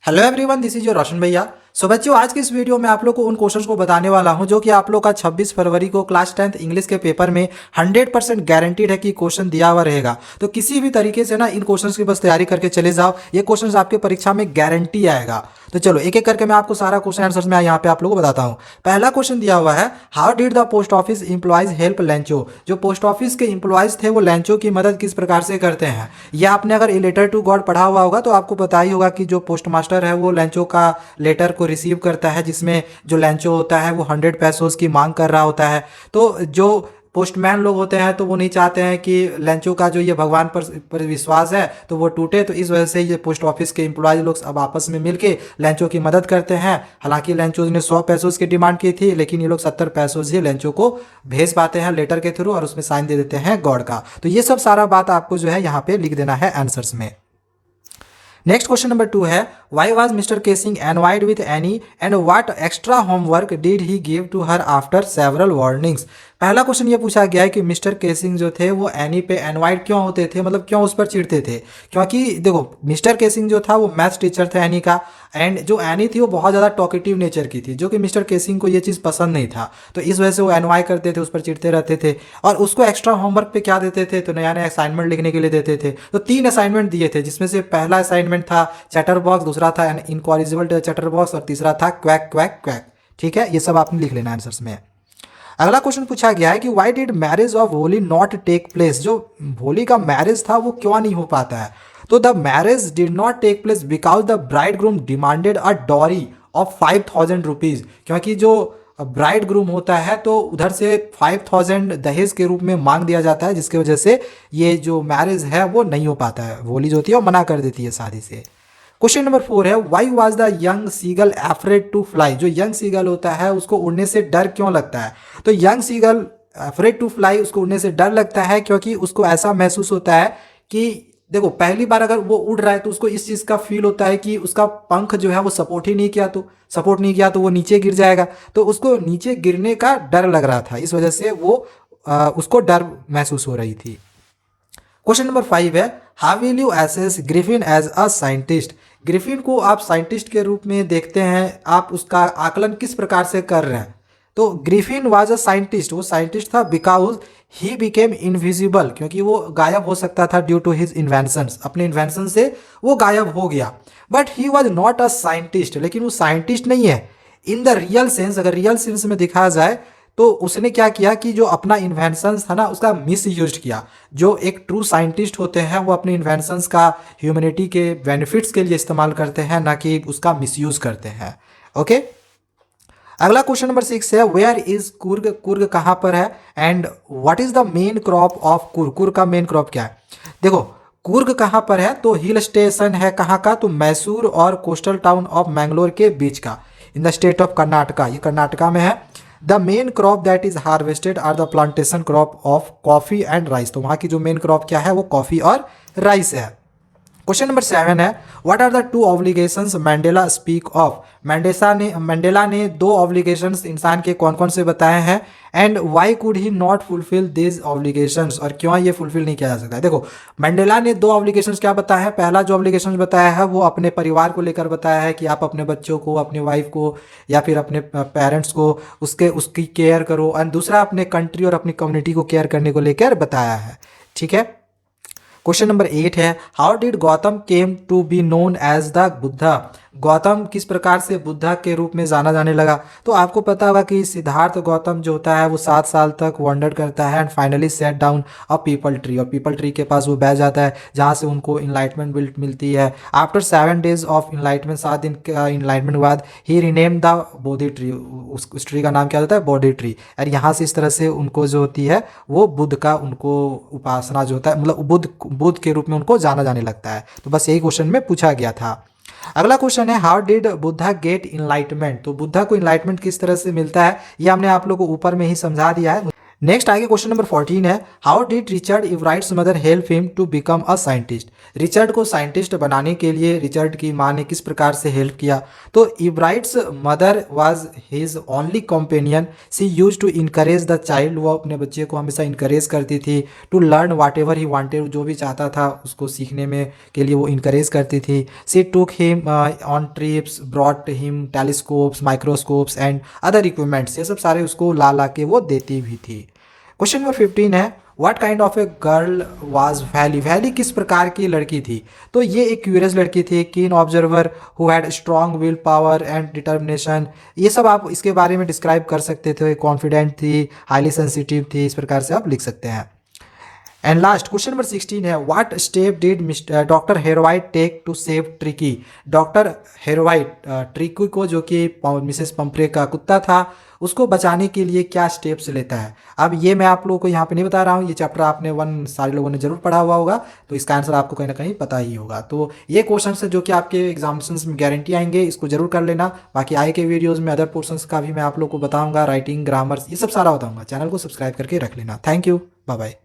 Hello everyone, this is your Roshan भैया। So बच्चों, आज की इस वीडियो में आप लोग को उन क्वेश्चंस को बताने वाला हूं जो कि आप लोग का 26 फरवरी को क्लास 10th इंग्लिश के पेपर में 100% गारंटीड है कि क्वेश्चन दिया हुआ रहेगा। तो किसी भी तरीके से ना इन क्वेश्चंस की बस तैयारी करके चले जाओ, ये क्वेश्चंस आपके परीक्षा में गारंटी आएगा। तो चलो एक एक करके मैं आपको सारा क्वेश्चन आंसर्स में यहाँ पे आप लोगों को बताता हूँ। पहला क्वेश्चन दिया हुआ है, how did the post office employees help लैंचो। जो पोस्ट ऑफिस के एम्प्लॉयज थे वो लैंचो की मदद किस प्रकार से करते हैं। यह आपने अगर ए लेटर टू गॉड पढ़ा हुआ होगा तो आपको पता ही होगा कि जो पोस्ट मास्टर है वो लैंचो का लेटर को रिसीव करता है, जिसमें जो लैंचो होता है वो 100 पैसोस की मांग कर रहा होता है। तो जो पोस्टमैन लोग होते हैं तो वो नहीं चाहते हैं कि लैंचो का जो ये भगवान पर विश्वास है तो वो टूटे। तो इस वजह से ये पोस्ट ऑफिस के एम्प्लॉयज लोग अब आपस में मिलके लैंचो की मदद करते हैं। हालांकि लैंचो ने 100 पैसोस की डिमांड की थी, लेकिन ये लोग 70 पैसोस ही लैंचो को भेज पाते हैं लेटर के थ्रू और उसमें साइन दे देते हैं गॉड का। तो ये सब सारा बात आपको जो है यहाँ पे लिख देना है आंसर्स में। नेक्स्ट क्वेश्चन नंबर 2 है, why was Mr Keesing annoyed with Anne and what extra homework did he give to her after several warnings. पहला क्वेश्चन ये पूछा गया है कि मिस्टर केसिंग जो थे वो एनी पे एनवाइड क्यों होते थे, मतलब क्यों उस पर चिढ़ते थे। क्योंकि देखो मिस्टर केसिंग जो था वो मैथ्स टीचर थे एनी का, एंड जो एनी थी वो बहुत ज़्यादा टॉकेटिव नेचर की थी, जो कि मिस्टर केसिंग को ये चीज़ पसंद नहीं था। तो इस वजह से वो एनवाई करते थे, उस पर चिढ़ते रहते थे। और उसको एक्स्ट्रा होमवर्क पे क्या देते थे, तो नया नया असाइनमेंट लिखने के लिए देते थे। तो 3 असाइनमेंट दिए थे, जिसमें से पहला असाइनमेंट था चैटर बॉक्स, दूसरा था इनकॉरिजिबल चैटर बॉक्स और तीसरा था क्वैक क्वैक क्वैक। ठीक है, ये सब आपने लिख लेना आंसर्स में। अगला क्वेश्चन पूछा गया है कि why did marriage of Bholi not take place. जो होली का मैरिज था वो क्यों नहीं हो पाता है। तो the marriage did not take place because the bridegroom demanded a dowry of 5000 rupees. क्योंकि जो ब्राइड ग्रूम होता है तो उधर से 5000 दहेज के रूप में मांग दिया जाता है, जिसकी वजह से ये जो मैरिज है वो नहीं हो पाता है। होली जो होती है वो मना कर देती है शादी से। क्वेश्चन नंबर 4 है, why was the young seagull afraid to fly. जो यंग सीगल होता है उसको उड़ने से डर क्यों लगता है। तो young seagull afraid to fly, उसको उड़ने से डर लगता है क्योंकि उसको ऐसा महसूस होता है कि देखो पहली बार अगर वो उड़ रहा है तो उसको इस चीज़ का फील होता है कि उसका पंख जो है वो सपोर्ट नहीं किया, तो वो नीचे गिर जाएगा। तो उसको नीचे गिरने का डर लग रहा था, इस वजह से वो उसको डर महसूस हो रही थी। क्वेश्चन नंबर 5 है, how will you assess Griffin as a scientist. Griffin को आप साइंटिस्ट के रूप में देखते हैं, आप उसका आकलन किस प्रकार से कर रहे हैं। तो ग्रिफिन वाज अ साइंटिस्ट, वो साइंटिस्ट था बिकॉज ही बिकेम इनविजिबल, क्योंकि वो गायब हो सकता था ड्यू टू हिज इन्वेंशंस, अपने इन्वेंशन से वो गायब हो गया। But he was not a scientist, लेकिन वो साइंटिस्ट नहीं है इन द रियल सेंस। अगर रियल सेंस में दिखाया जाए तो उसने क्या किया कि जो अपना इन्वेंशंस था ना उसका मिस यूज किया। जो एक ट्रू साइंटिस्ट होते हैं वो अपने इन्वेंशंस का ह्यूमैनिटी के बेनिफिट्स के लिए इस्तेमाल करते हैं, ना कि उसका मिसयूज करते हैं। ओके, अगला क्वेश्चन नंबर 6 है, वेयर इज कुर्ग। कुर्ग कहाँ पर है and what is the main crop of Coorg. Coorg का मेन क्रॉप क्या है। देखो कुर्ग कहाँ पर है, तो हिल स्टेशन है कहाँ का, तो मैसूर और कोस्टल टाउन ऑफ मैंगलोर के बीच का, in the state of Karnataka, ये कर्नाटका में है। The main crop that is harvested are the plantation crop of coffee and rice. तो वहाँ की जो मेन क्रॉप क्या है वो कॉफी और राइस है। क्वेश्चन नंबर 7 है, what are the 2 obligations Mandela speak of. Mandela ने 2 ऑब्लिगेशंस इंसान के कौन कौन से बताए हैं, and Y could he not fulfil this obligations, और क्यों ये फुलफिल नहीं किया जा सकता है। देखो मैंडेला ने 2 ऑब्लिगेशंस क्या बताया है। पहला जो ऑब्लिगेशंस बताया है वो अपने परिवार को लेकर बताया है कि आप अपने बच्चों को, अपने वाइफ को या फिर अपने पेरेंट्स को उसकी केयर करो, एंड दूसरा अपने कंट्री और अपनी कम्युनिटी को केयर करने को लेकर बताया है। ठीक है, क्वेश्चन नंबर 8 है, how did Gautam came to be known as the Buddha. Gautam किस प्रकार से बुद्धा के रूप में जाना जाने लगा। तो आपको पता होगा कि सिद्धार्थ गौतम जो होता है वो 7 साल तक वंडर करता है and finally set down a people tree, और पीपल ट्री के पास वो बैठ जाता है जहाँ से उनको इनलाइटमेंट मिलती है। आफ्टर 7 days ऑफ इनलाइटमेंट, 7 दिन का इनलाइटमेंट के बाद ही रीनेम द बोधि ट्री, उस ट्री का नाम क्या होता है, बोधि ट्री। और यहाँ से इस तरह से उनको जो होती है वो बुद्ध का, उनको उपासना जो होता है, मतलब बुद्ध के रूप में उनको जाना जाने लगता है। तो बस यही क्वेश्चन में पूछा गया था। अगला क्वेश्चन है, how did Buddha get enlightenment. तो बुद्धा को इनलाइटमेंट किस तरह से मिलता है, ये हमने आप लोगों को ऊपर में ही समझा दिया है। नेक्स्ट आगे क्वेश्चन नंबर 14 है, how did Richard Ebright's mother help him to become a scientist. Richard को साइंटिस्ट बनाने के लिए रिचर्ड की माँ ने किस प्रकार से हेल्प किया। तो Ebright's mother was his only companion, she used to encourage the child, वो अपने बच्चे को हमेशा इनकरेज करती थी, to learn whatever he wanted, जो भी चाहता था उसको सीखने में के लिए वो इनकरेज करती थी। She took him on trips, brought him telescopes, microscopes and other equipments, ये सब सारे उसको ला ला के वो देती भी थी। क्वेश्चन नंबर 15 है, what kind of a girl was valley. Valley किस प्रकार की लड़की थी। तो ये एक क्यूरियस लड़की थी, कीन observer, who had strong will power and determination, ये सब आप इसके बारे में डिस्क्राइब कर सकते थे। कॉन्फिडेंट थी, हाईली सेंसिटिव थी, इस प्रकार से आप लिख सकते हैं। एंड लास्ट क्वेश्चन नंबर 16 है, what step did doctor Horowitz take to save Tricky. Doctor Horowitz Tricky को, जो कि मिसेस पंपरे का कुत्ता था, उसको बचाने के लिए क्या स्टेप्स लेता है। अब ये मैं आप लोगों को यहाँ पे नहीं बता रहा हूँ, ये चैप्टर आपने सारे लोगों ने जरूर पढ़ा हुआ होगा, तो इसका आंसर आपको कहीं ना कहीं पता ही होगा। तो ये क्वेश्चन है जो कि आपके एग्जामिनेशन में गारंटी आएंगे, इसको जरूर कर लेना। बाकी आए के वीडियोज़ में अदर पोर्शंस का भी मैं आप लोग को बताऊँगा, राइटिंग, ग्रामर, ये सब सारा बताऊँगा। चैनल को सब्सक्राइब करके रख लेना। Thank you, bye bye.